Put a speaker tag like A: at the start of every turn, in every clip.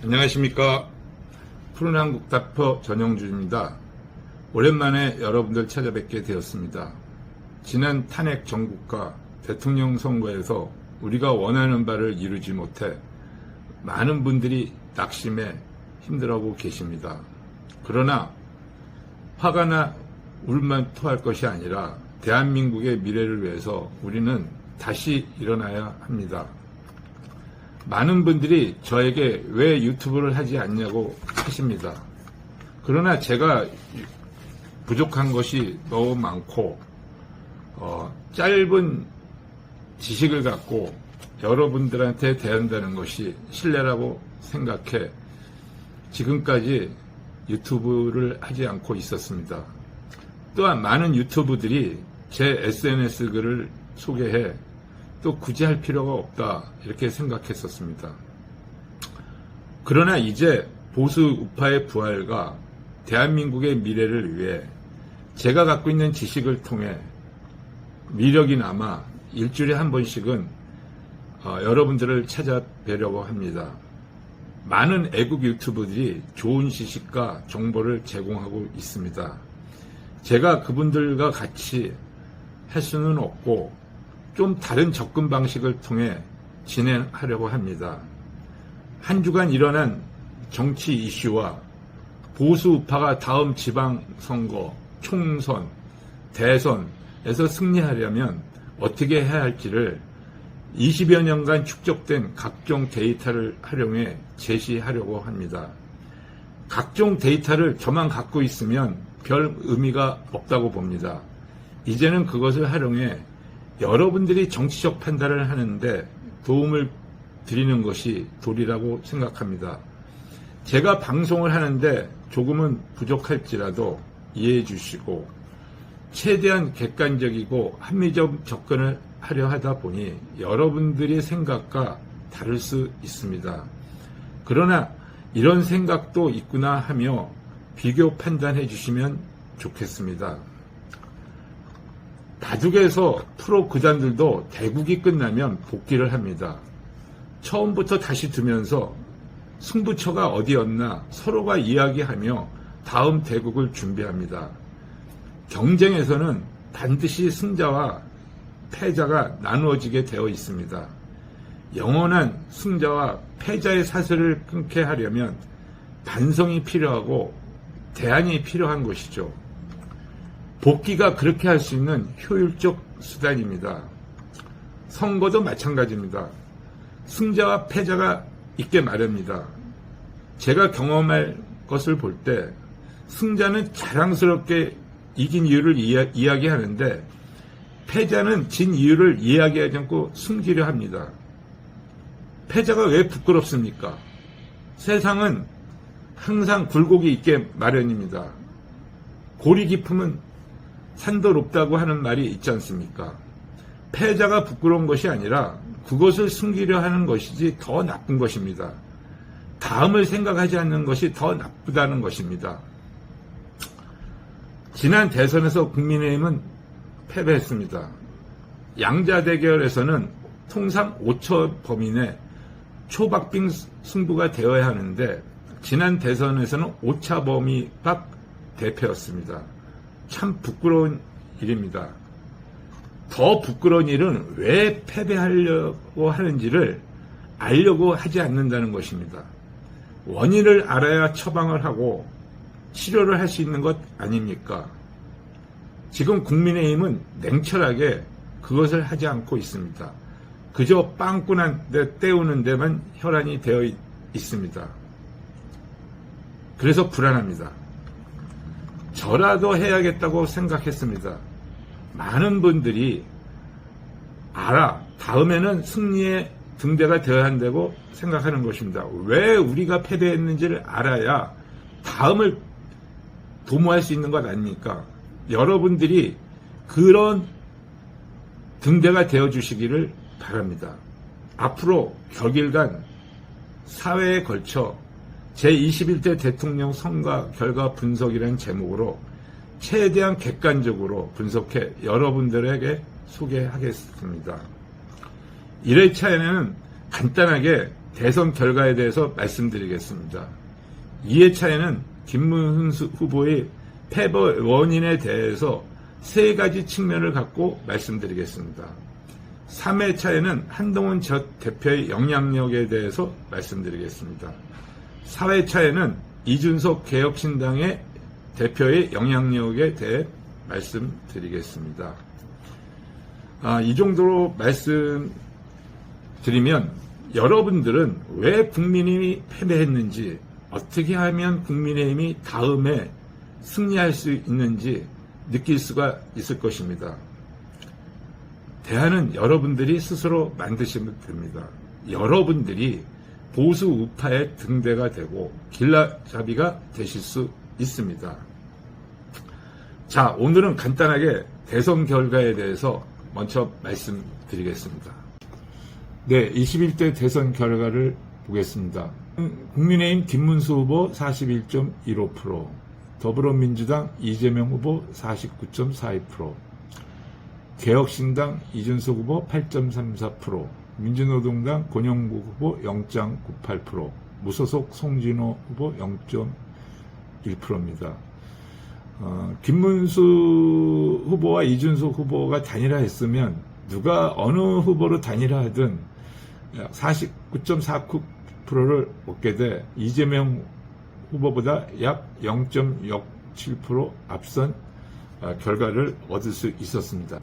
A: 안녕하십니까. 푸른한국 닥터 전영주입니다. 오랜만에 여러분들 찾아뵙게 되었습니다. 지난 탄핵 정국과 대통령 선거에서 우리가 원하는 바를 이루지 못해 많은 분들이 낙심해 힘들어하고 계십니다. 그러나 화가 나 울만 토할 것이 아니라 대한민국의 미래를 위해서 우리는 다시 일어나야 합니다. 많은 분들이 저에게 왜 유튜브를 하지 않냐고 하십니다. 그러나 제가 부족한 것이 너무 많고 짧은 지식을 갖고 여러분들한테 대한다는 것이 신뢰라고 생각해 지금까지 유튜브를 하지 않고 있었습니다. 또한 많은 유튜브들이 제 SNS 글을 소개해 또 굳이 할 필요가 없다 이렇게 생각했었습니다. 그러나 이제 보수 우파의 부활과 대한민국의 미래를 위해 제가 갖고 있는 지식을 통해 미력이 남아 일주일에 한 번씩은 여러분들을 찾아뵈려고 합니다. 많은 애국 유튜브들이 좋은 지식과 정보를 제공하고 있습니다. 제가 그분들과 같이 할 수는 없고 좀 다른 접근 방식을 통해 진행하려고 합니다. 한 주간 일어난 정치 이슈와 보수 우파가 다음 지방선거, 총선, 대선에서 승리하려면 어떻게 해야 할지를 20여 년간 축적된 각종 데이터를 활용해 제시하려고 합니다. 각종 데이터를 저만 갖고 있으면 별 의미가 없다고 봅니다. 이제는 그것을 활용해 여러분들이 정치적 판단을 하는데 도움을 드리는 것이 도리라고 생각합니다. 제가 방송을 하는데 조금은 부족할지라도 이해해 주시고 최대한 객관적이고 합리적 접근을 하려 하다 보니 여러분들의 생각과 다를 수 있습니다. 그러나 이런 생각도 있구나 하며 비교 판단해 주시면 좋겠습니다. 바둑에서 프로 구단들도 대국이 끝나면 복귀를 합니다. 처음부터 다시 두면서 승부처가 어디였나 서로가 이야기하며 다음 대국을 준비합니다. 경쟁에서는 반드시 승자와 패자가 나누어지게 되어 있습니다. 영원한 승자와 패자의 사슬을 끊게 하려면 반성이 필요하고 대안이 필요한 것이죠. 복귀가 그렇게 할 수 있는 효율적 수단입니다. 선거도 마찬가지입니다. 승자와 패자가 있게 마련입니다. 제가 경험할 것을 볼 때 승자는 자랑스럽게 이긴 이유를 이야기하는데 패자는 진 이유를 이야기하지 않고 숨기려 합니다. 패자가 왜 부끄럽습니까? 세상은 항상 굴곡이 있게 마련입니다. 골이 깊으면 산도 높다고 하는 말이 있지 않습니까? 패자가 부끄러운 것이 아니라 그것을 숨기려 하는 것이지 더 나쁜 것입니다. 다음을 생각하지 않는 것이 더 나쁘다는 것입니다. 지난 대선에서 국민의힘은 패배했습니다. 양자 대결에서는 통상 5초 범위 내 초박빙 승부가 되어야 하는데 지난 대선에서는 5차 범위 밖 대패였습니다. 참 부끄러운 일입니다. 더 부끄러운 일은 왜 패배하려고 하는지를 알려고 하지 않는다는 것입니다. 원인을 알아야 처방을 하고 치료를 할 수 있는 것 아닙니까? 지금 국민의힘은 냉철하게 그것을 하지 않고 있습니다. 그저 빵꾸난 데 때우는 데만 혈안이 되어 있습니다. 그래서 불안합니다. 저라도 해야겠다고 생각했습니다. 많은 분들이 다음에는 승리의 등대가 되어야 한다고 생각하는 것입니다. 왜 우리가 패배했는지를 알아야 다음을 도모할 수 있는 것 아닙니까? 여러분들이 그런 등대가 되어주시기를 바랍니다. 앞으로 격일간 사회에 걸쳐 제21대 대통령 선거 결과 분석이라는 제목으로 최대한 객관적으로 분석해 여러분들에게 소개하겠습니다. 1회차에는 간단하게 대선 결과에 대해서 말씀드리겠습니다. 2회차에는 김문수 후보의 패배 원인에 대해서 3가지 측면을 갖고 말씀드리겠습니다. 3회차에는 한동훈 전 대표의 영향력에 대해서 말씀드리겠습니다. 4회차에는 이준석 개혁신당의 대표의 영향력에 대해 말씀드리겠습니다. 이 정도로 말씀드리면 여러분들은 왜 국민의힘이 패배했는지, 어떻게 하면 국민의힘이 다음에 승리할 수 있는지 느낄 수가 있을 것입니다. 대안은 여러분들이 스스로 만드시면 됩니다. 여러분들이 보수 우파의 등대가 되고 길라잡이가 되실 수 있습니다. 자, 오늘은 간단하게 대선 결과에 대해서 먼저 말씀드리겠습니다. 네, 21대 대선 결과를 보겠습니다. 국민의힘 김문수 후보 41.15%, 더불어민주당 이재명 후보 49.42%, 개혁신당 이준석 후보 8.34%, 민주노동당 권영국 후보 0.98%, 무소속 송진호 후보 0.1%입니다. 김문수 후보와 이준석 후보가 단일화했으면 누가 어느 후보로 단일화하든 49.49%를 얻게 돼 이재명 후보보다 약 0.07% 앞선 결과를 얻을 수 있었습니다.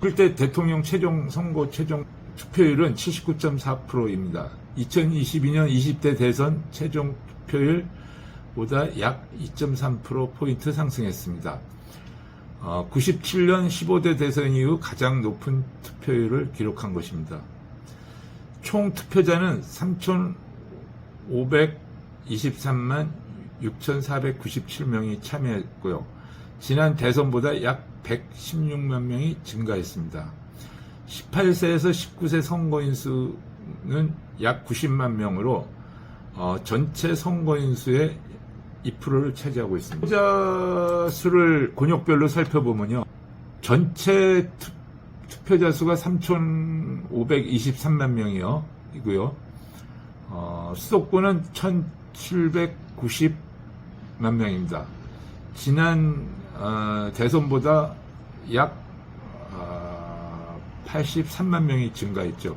A: 그때 대통령 최종 선거 최종 투표율은 79.4%입니다. 2022년 20대 대선 최종 투표율보다 약 2.3%포인트 상승했습니다. 97년 15대 대선 이후 가장 높은 투표율을 기록한 것입니다. 총 투표자는 3,523만 6,497명이 참여했고요. 지난 대선보다 약 116만 명이 증가했습니다. 18세에서 19세 선거인 수는 약 90만 명으로 전체 선거인 수의 2%를 차지하고 있습니다. 투표자 수를 곤역별로 살펴보면요. 전체 투표자 수가 3,523만 명이고요. 수도권은 1,790만 명입니다. 지난 대선보다 약 83만 명이 증가했죠.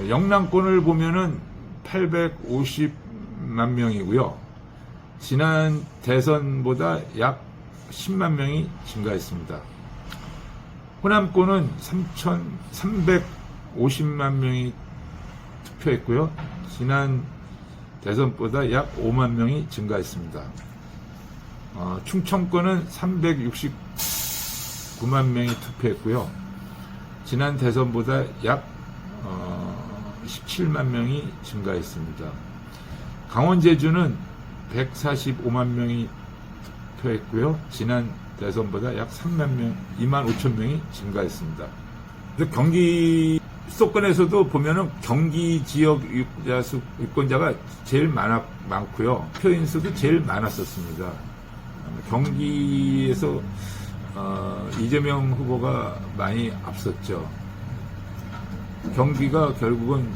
A: 영남권을 보면은 850만 명이고요. 지난 대선보다 약 10만 명이 증가했습니다. 호남권은 3,350만 명이 투표했고요. 지난 대선보다 약 5만 명이 증가했습니다. 충청권은 369만 명이 투표했고요. 지난 대선보다 약 17만 명이 증가했습니다. 강원 제주는 145만 명이 투표했고요. 지난 대선보다 약 3만 명, 2만 5천 명이 증가했습니다. 경기 수도권에서도 보면은 경기 지역 유권자가 제일 많고요. 표인 수도 제일 많았었습니다. 경기에서 이재명 후보가 많이 앞섰죠. 경기가 결국은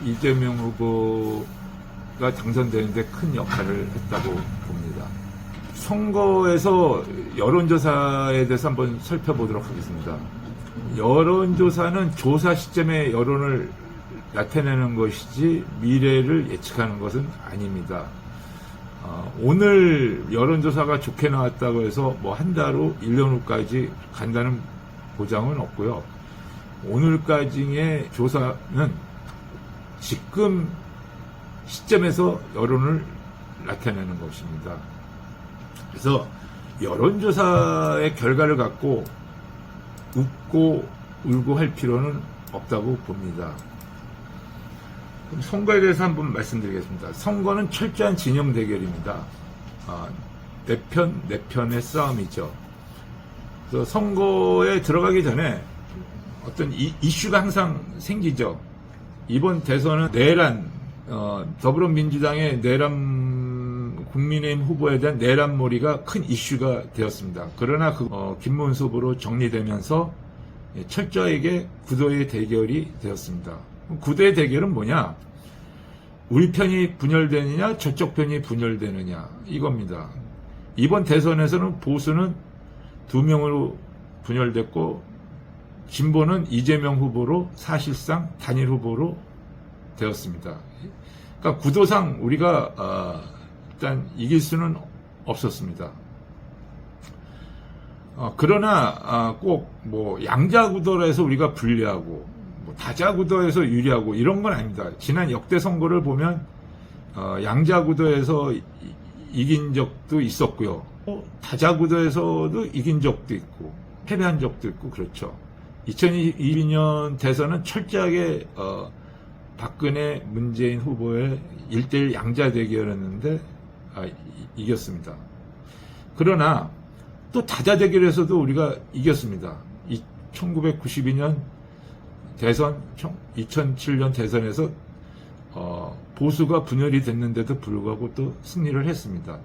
A: 이재명 후보가 당선되는데 큰 역할을 했다고 봅니다. 선거에서 여론조사에 대해서 한번 살펴보도록 하겠습니다. 여론조사는 조사 시점에 여론을 나타내는 것이지 미래를 예측하는 것은 아닙니다. 오늘 여론조사가 좋게 나왔다고 해서 뭐 한 달 후, 1년 후까지 간다는 보장은 없고요. 오늘까지의 조사는 지금 시점에서 여론을 나타내는 것입니다. 그래서 여론조사의 결과를 갖고 웃고 울고 할 필요는 없다고 봅니다. 그럼 선거에 대해서 한번 말씀드리겠습니다. 선거는 철저한 진영 대결입니다. 내 편의 싸움이죠. 그래서 선거에 들어가기 전에 어떤 이슈가 항상 생기죠. 이번 대선은 내란, 더불어민주당의 내란, 국민의힘 후보에 대한 내란몰이가 큰 이슈가 되었습니다. 그러나 김문수 후보로 정리되면서 철저하게 구도의 대결이 되었습니다. 구도의 대결은 뭐냐? 우리 편이 분열되느냐 저쪽 편이 분열되느냐 이겁니다. 이번 대선에서는 보수는 2명으로 분열됐고 진보는 이재명 후보로 사실상 단일 후보로 되었습니다. 그러니까 구도상 우리가 일단 이길 수는 없었습니다. 그러나 꼭 뭐 양자구도에서 우리가 불리하고 뭐 다자구도에서 유리하고 이런 건 아닙니다. 지난 역대 선거를 보면 양자구도에서 이긴 적도 있었고요. 다자구도에서도 이긴 적도 있고 패배한 적도 있고 그렇죠. 2022년 대선은 철저하게 박근혜 문재인 후보의 1대1 양자 대결이었는데 이겼습니다. 그러나 또 다자 대결에서도 우리가 이겼습니다. 1992년 대선, 2007년 대선에서 보수가 분열이 됐는데도 불구하고 또 승리를 했습니다.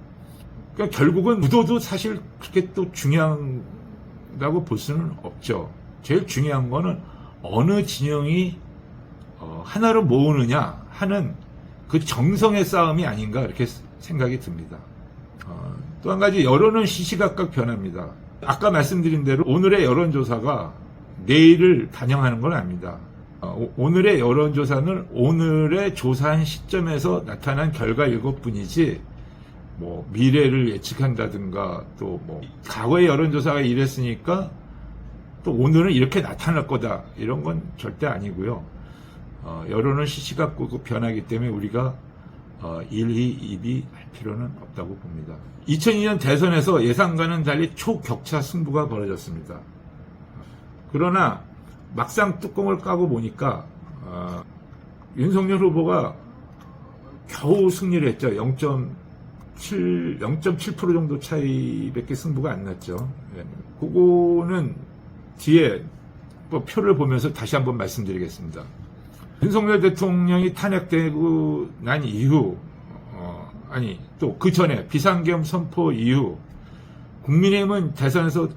A: 그러니까 결국은 구도도 사실 그렇게 또 중요하다고 볼 수는 없죠. 제일 중요한 거는 어느 진영이 하나로 모으느냐 하는 그 정성의 싸움이 아닌가 이렇게 생각이 듭니다. 또 한 가지 여론은 시시각각 변합니다. 아까 말씀드린 대로 오늘의 여론조사가 내일을 반영하는 건 아닙니다. 오늘의 여론조사는 오늘의 조사한 시점에서 나타난 결과일 것뿐이지 뭐 미래를 예측한다든가 또 뭐 과거의 여론조사가 이랬으니까 또 오늘은 이렇게 나타날 거다 이런 건 절대 아니고요. 여론은 시시각각 변하기 때문에 우리가 일희입이 할 필요는 없다고 봅니다. 2002년 대선에서 예상과는 달리 초격차 승부가 벌어졌습니다. 그러나 막상 뚜껑을 까고 보니까 윤석열 후보가 겨우 승리를 했죠. 0.7% 정도 차이밖에 승부가 안 났죠. 그거는 뒤에 뭐 표를 보면서 다시 한번 말씀드리겠습니다. 윤석열 대통령이 탄핵되고 난 이후 또 그 전에 비상계엄 선포 이후 국민의힘은 대선에서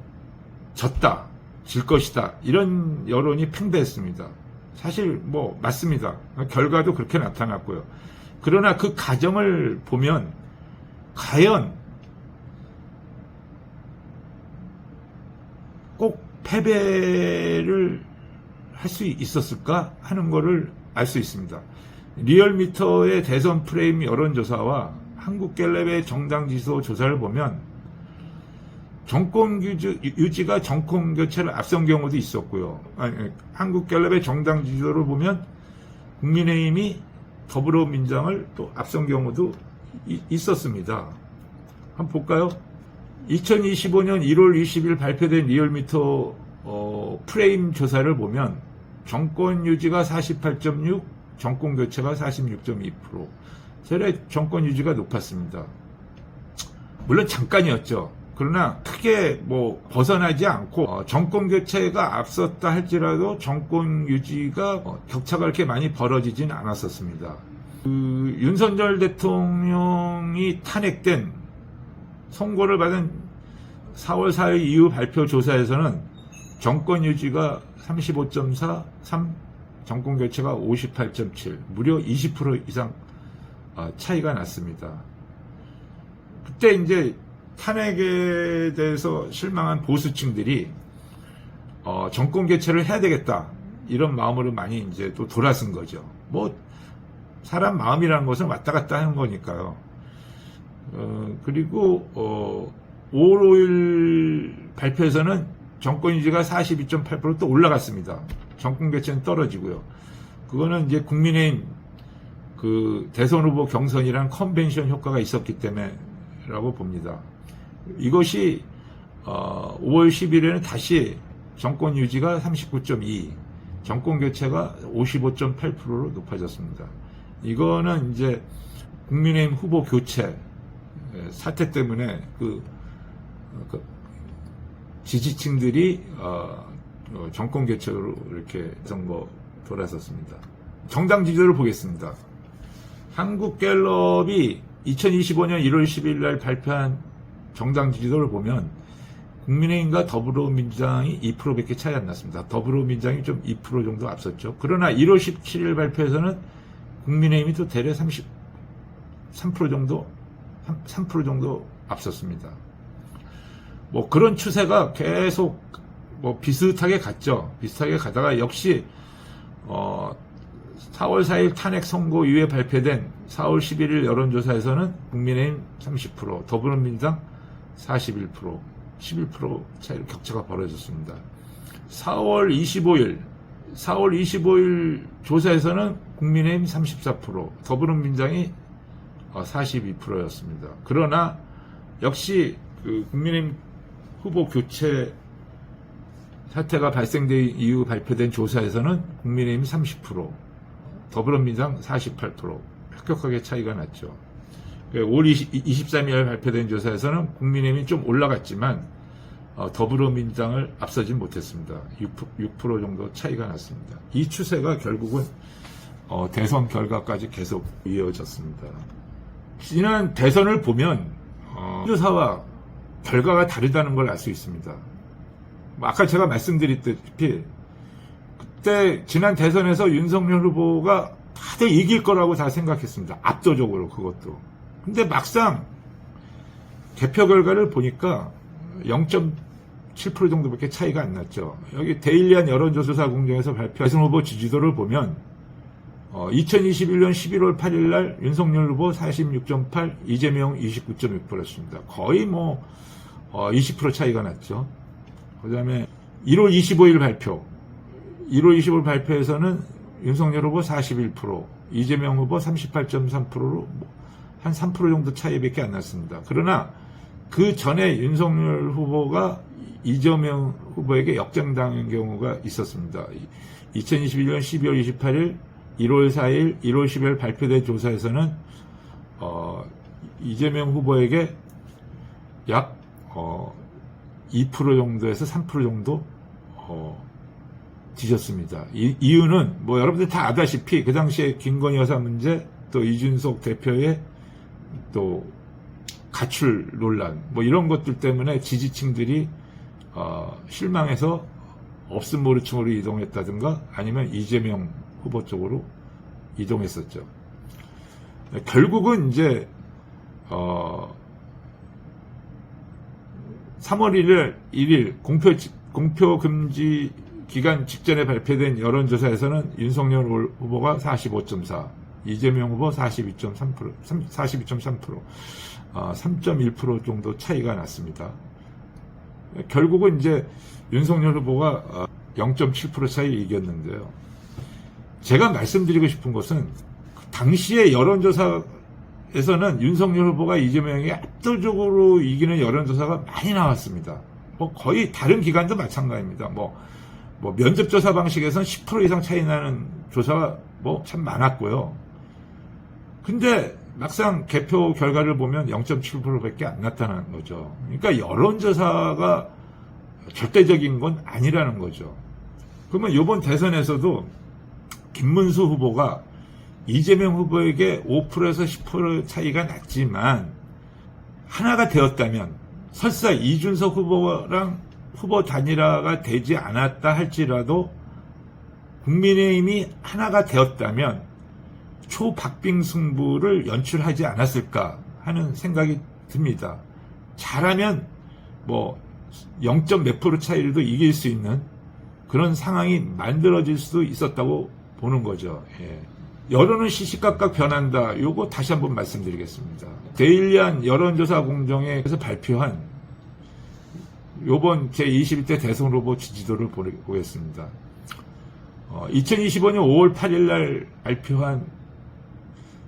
A: 졌다, 질 것이다 이런 여론이 팽배했습니다. 사실 뭐 맞습니다. 결과도 그렇게 나타났고요. 그러나 그 과정을 보면 과연 꼭 패배를 할 수 있었을까 하는 것을 알 수 있습니다. 리얼미터의 대선 프레임 여론조사와 한국갤럽의 정당지수 조사를 보면 정권 유지가 정권 교체를 앞선 경우도 있었고요. 한국갤럽의 정당지수를 보면 국민의힘이 더불어민주당을 또 앞선 경우도 있었습니다. 한번 볼까요? 2025년 1월 20일 발표된 리얼미터 프레임 조사를 보면 정권 유지가 48.6, 정권 교체가 46.2%. 세례 정권 유지가 높았습니다. 물론 잠깐이었죠. 그러나 크게 뭐 벗어나지 않고 정권 교체가 앞섰다 할지라도 정권 유지가 격차가 그렇게 많이 벌어지진 않았었습니다. 윤석열 대통령이 탄핵된 선고를 받은 4월 4일 이후 발표 조사에서는 정권 유지가 35.4, 3, 정권 교체가 58.7, 무려 20% 이상 차이가 났습니다. 그때 이제 탄핵에 대해서 실망한 보수층들이 정권 교체를 해야 되겠다 이런 마음으로 많이 이제 또 돌아선 거죠. 뭐 사람 마음이라는 것은 왔다 갔다 하는 거니까요. 그리고 5월 5일 발표에서는 정권 유지가 42.8% 또 올라갔습니다. 정권 교체는 떨어지고요. 그거는 이제 국민의힘 그 대선 후보 경선이란 컨벤션 효과가 있었기 때문에라고 봅니다. 이것이 5월 10일에는 다시 정권 유지가 39.2, 정권 교체가 55.8%로 높아졌습니다. 이거는 이제 국민의힘 후보 교체 사태 때문에 그 지지층들이 정권 교체로 이렇게 선거 돌아섰습니다. 정당 지지율을 보겠습니다. 한국갤럽이 2025년 1월 10일 날 발표한 정당 지지도를 보면 국민의힘과 더불어민주당이 2%밖에 차이 안 났습니다. 더불어민주당이 좀 2% 정도 앞섰죠. 그러나 1월 17일 발표에서는 국민의힘이 또 대략 3% 정도 앞섰습니다. 뭐 그런 추세가 계속 뭐 비슷하게 갔죠. 비슷하게 가다가 역시 4월 4일 탄핵 선고 이후에 발표된 4월 11일 여론조사에서는 국민의힘 30%, 더불어민주당 41%, 11% 차이로 격차가 벌어졌습니다. 4월 25일 조사에서는 국민의힘 34%, 더불어민주당이 42%였습니다. 그러나 역시 그 국민의힘 후보 교체 사태가 발생된 이후 발표된 조사에서는 국민의힘 30%, 더불어민주당 48%, 혁격하게 차이가 났죠. 5월 23일 발표된 조사에서는 국민의힘이 좀 올라갔지만 더불어민주당을 앞서지 못했습니다. 6% 정도 차이가 났습니다. 이 추세가 결국은 대선 결과까지 계속 이어졌습니다. 지난 대선을 보면 조사와 결과가 다르다는 걸 알 수 있습니다. 아까 제가 말씀드렸다시피 그때 지난 대선에서 윤석열 후보가 다들 이길 거라고 다 생각했습니다. 압도적으로 그것도. 근데 막상 개표 결과를 보니까 0.7% 정도밖에 차이가 안 났죠. 여기 데일리한 여론조사 공정에서 발표한 대선 후보 지지도를 보면 2021년 11월 8일 날 윤석열 후보 46.8, 이재명 29.6%였습니다. 거의 뭐 20% 차이가 났죠. 그 다음에 1월 25일 발표. 1월 25일 발표에서는 윤석열 후보 41%, 이재명 후보 38.3%로 한 3% 정도 차이밖에 안 났습니다. 그러나 그 전에 윤석열 후보가 이재명 후보에게 역전당한 경우가 있었습니다. 2021년 12월 28일, 1월 4일, 1월 10일 발표된 조사에서는 이재명 후보에게 약 2% 정도에서 3% 정도 뒤졌습니다. 이유는 뭐 여러분들 다 아다시피 그 당시에 김건희 여사 문제, 또 이준석 대표의 또 가출 논란, 뭐 이런 것들 때문에 지지층들이 실망해서 없음 모르층으로 이동했다든가 아니면 이재명 후보 쪽으로 이동했었죠. 결국은 이제 3월 1일 공표 금지 기간 직전에 발표된 여론조사에서는 윤석열 후보가 45.4, 이재명 후보 42.3%, 3.1% 정도 차이가 났습니다. 결국은 이제 윤석열 후보가 0.7% 차이 이겼는데요. 제가 말씀드리고 싶은 것은 당시의 여론조사에서는 윤석열 후보가 이재명에게 압도적으로 이기는 여론조사가 많이 나왔습니다. 뭐 거의 다른 기관도 마찬가지입니다. 뭐 면접조사 방식에서는 10% 이상 차이 나는 조사가 뭐 참 많았고요. 근데 막상 개표 결과를 보면 0.7%밖에 안 나타나는 거죠. 그러니까 여론조사가 절대적인 건 아니라는 거죠. 그러면 이번 대선에서도 김문수 후보가 이재명 후보에게 5%에서 10% 차이가 났지만 하나가 되었다면, 설사 이준석 후보랑 후보 단일화가 되지 않았다 할지라도 국민의힘이 하나가 되었다면 초박빙 승부를 연출하지 않았을까 하는 생각이 듭니다. 잘하면 뭐 0몇 % 차이로도 이길 수 있는 그런 상황이 만들어질 수도 있었다고 보는 거죠. 예. 여론은 시시각각 변한다. 요거 다시 한번 말씀드리겠습니다. 데일리한 여론조사 공정에서 발표한 요번 제21대 대선 후보 지지도를 보겠습니다. 2025년 5월 8일 날 발표한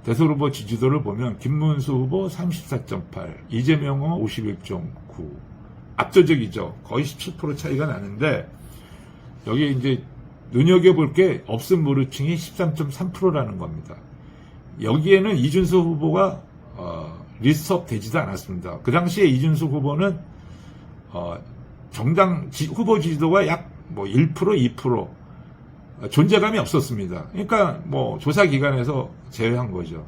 A: 대선 후보 지지도를 보면 김문수 후보 34.8, 이재명 후보 51.9. 압도적이죠. 거의 17% 차이가 나는데 여기 이제 눈여겨볼 게 없음 무르층이 13.3%라는 겁니다. 여기에는 이준석 후보가 리스트업 되지도 않았습니다. 그 당시에 이준석 후보는 정당 후보 지지도가 약 뭐 1%, 2% 존재감이 없었습니다. 그러니까 뭐 조사 기관에서 제외한 거죠.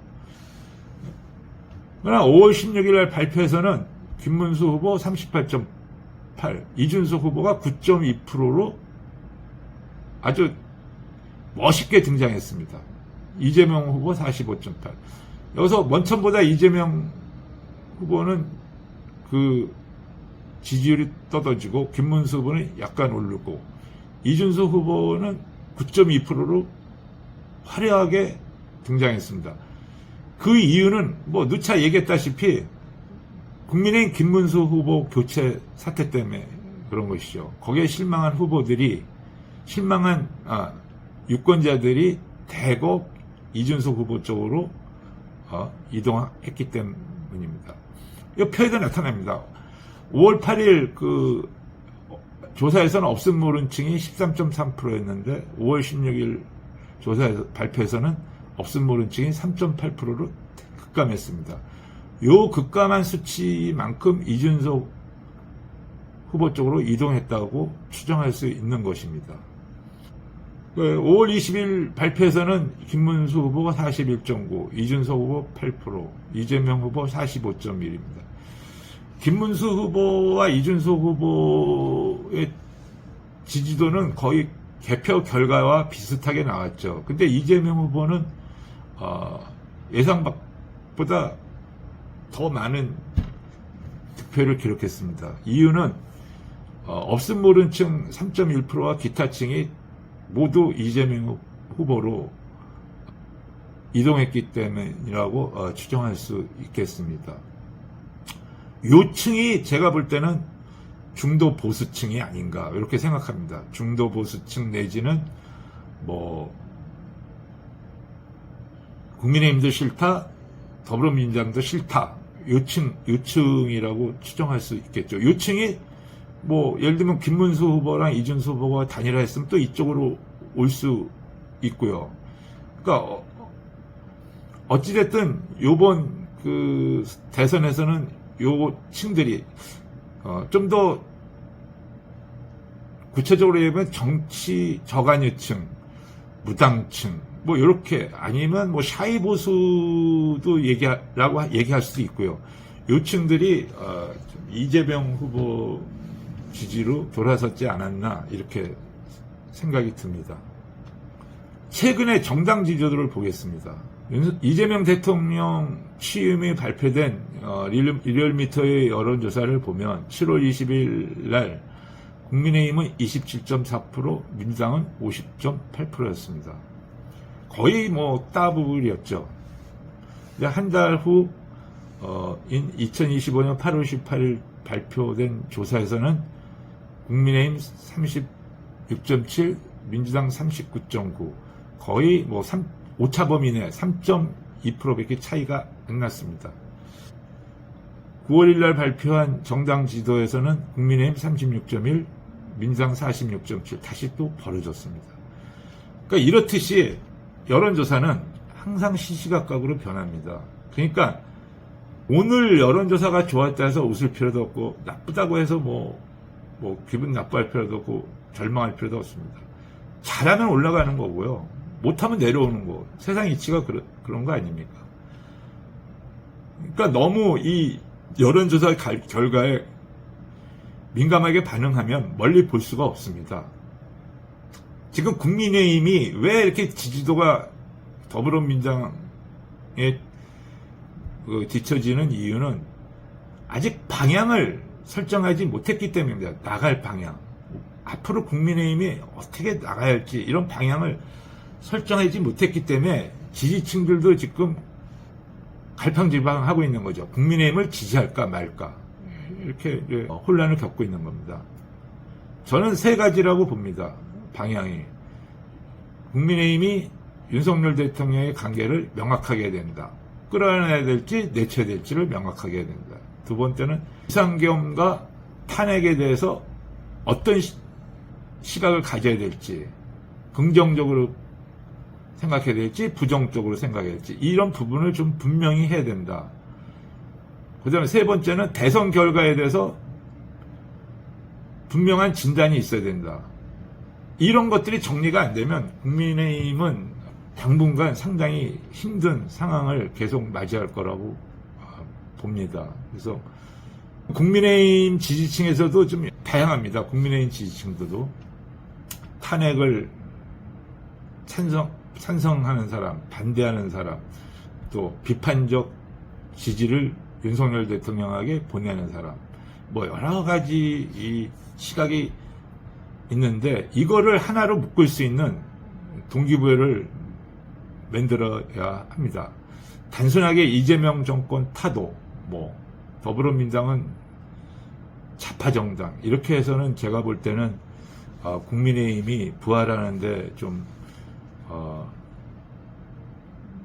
A: 그러나 5월 16일 날 발표에서는 김문수 후보 38.8, 이준석 후보가 9.2%로 아주 멋있게 등장했습니다. 이재명 후보 45.8. 여기서 원천보다 이재명 후보는 그 지지율이 떨어지고 김문수 후보는 약간 오르고 이준석 후보는 9.2%로 화려하게 등장했습니다. 그 이유는 뭐 누차 얘기했다시피 국민의힘 김문수 후보 교체 사태 때문에 그런 것이죠. 거기에 실망한 유권자들이 대거 이준석 후보 쪽으로 이동했기 때문입니다. 이 표에도 나타납니다. 5월 8일 그 조사에서는 없음 모른 층이 13.3%였는데 5월 16일 발표에서는 없음 모른 층이 3.8%로 급감했습니다. 요 급감한 수치만큼 이준석 후보 쪽으로 이동했다고 추정할 수 있는 것입니다. 5월 20일 발표에서는 김문수 후보가 41.9, 이준석 후보 8%, 이재명 후보 45.1입니다. 김문수 후보와 이준석 후보의 지지도는 거의 개표 결과와 비슷하게 나왔죠. 근데 이재명 후보는 예상보다 더 많은 득표를 기록했습니다. 이유는 없음 모른 층 3.1%와 기타 층이 모두 이재명 후보로 이동했기 때문이라고 추정할 수 있겠습니다. 요 층이 제가 볼 때는 중도 보수층이 아닌가 이렇게 생각합니다. 중도 보수층 내지는 뭐 국민의힘도 싫다, 더불어민주당도 싫다. 요층이라고 추정할 수 있겠죠. 요층이 뭐 예를 들면 김문수 후보랑 이준석 후보가 단일화했으면 또 이쪽으로 올 수 있고요. 그러니까 어찌됐든 요번 그 대선에서는 요 층들이 좀 더 구체적으로 얘기하면 정치 저간여층, 무당층 뭐 이렇게 아니면 뭐 샤이 보수도 얘기할 수도 있고요. 요 층들이 이재명 후보 지지로 돌아섰지 않았나 이렇게 생각이 듭니다. 최근에 정당 지지도를 보겠습니다. 이재명 대통령 취임이 발표된 리얼미터의 여론조사를 보면 7월 20일 날 국민의힘은 27.4%, 민주당은 50.8%였습니다. 거의 뭐 따블이었죠. 한 달 후 2025년 8월 18일 발표된 조사에서는 국민의힘 36.7, 민주당 39.9, 거의 뭐 오차범 이내 3.2%밖에 차이가 안 났습니다. 9월 1일 날 발표한 정당 지도에서는 국민의힘 36.1, 민주당 46.7 다시 또 벌어졌습니다. 그러니까 이렇듯이 여론조사는 항상 시시각각으로 변합니다. 그러니까 오늘 여론조사가 좋았다 해서 웃을 필요도 없고 나쁘다고 해서 뭐 기분 나빠할 필요도 없고 절망할 필요도 없습니다. 잘하면 올라가는 거고요. 못하면 내려오는 거. 세상 이치가 그런 거 아닙니까? 그러니까 너무 이 여론조사 결과에 민감하게 반응하면 멀리 볼 수가 없습니다. 지금 국민의힘이 왜 이렇게 지지도가 더불어민주당에 뒤처지는 이유는 아직 방향을 설정하지 못했기 때문입니다. 나갈 방향. 앞으로 국민의힘이 어떻게 나가야 할지 이런 방향을 설정하지 못했기 때문에 지지층들도 지금 갈팡질팡하고 있는 거죠. 국민의힘을 지지할까 말까 이렇게 혼란을 겪고 있는 겁니다. 저는 세 가지라고 봅니다. 방향이. 국민의힘이 윤석열 대통령의 관계를 명확하게 해야 된다. 끌어내야 될지 내쳐야 될지를 명확하게 해야 된다. 두 번째는 비상계엄과 탄핵에 대해서 어떤 시각을 가져야 될지, 긍정적으로 생각해야 될지 부정적으로 생각해야 될지 이런 부분을 좀 분명히 해야 된다. 그 다음에 세 번째는 대선 결과에 대해서 분명한 진단이 있어야 된다. 이런 것들이 정리가 안 되면 국민의힘은 당분간 상당히 힘든 상황을 계속 맞이할 거라고 봅니다. 그래서 국민의힘 지지층에서도 좀 다양합니다. 국민의힘 지지층들도 탄핵을 찬성하는 사람, 반대하는 사람, 또 비판적 지지를 윤석열 대통령에게 보내는 사람, 뭐 여러 가지 이 시각이 있는데 이거를 하나로 묶을 수 있는 동기부여를 만들어야 합니다. 단순하게 이재명 정권 타도, 뭐 더불어민주당은 좌파정당 이렇게 해서는 제가 볼 때는 국민의힘이 부활하는데 좀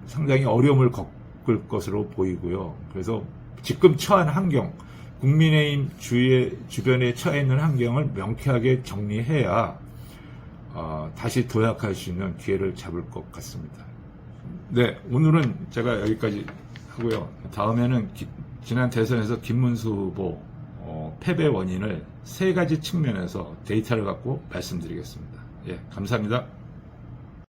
A: 상당히 어려움을 겪을 것으로 보이고요. 그래서 지금 처한 환경, 국민의힘 주변에 처해 있는 환경을 명쾌하게 정리해야 다시 도약할 수 있는 기회를 잡을 것 같습니다. 네, 오늘은 제가 여기까지 하고요. 다음에는 지난 대선에서 김문수 후보 패배 원인을 세 가지 측면에서 데이터를 갖고 말씀드리겠습니다. 예, 감사합니다.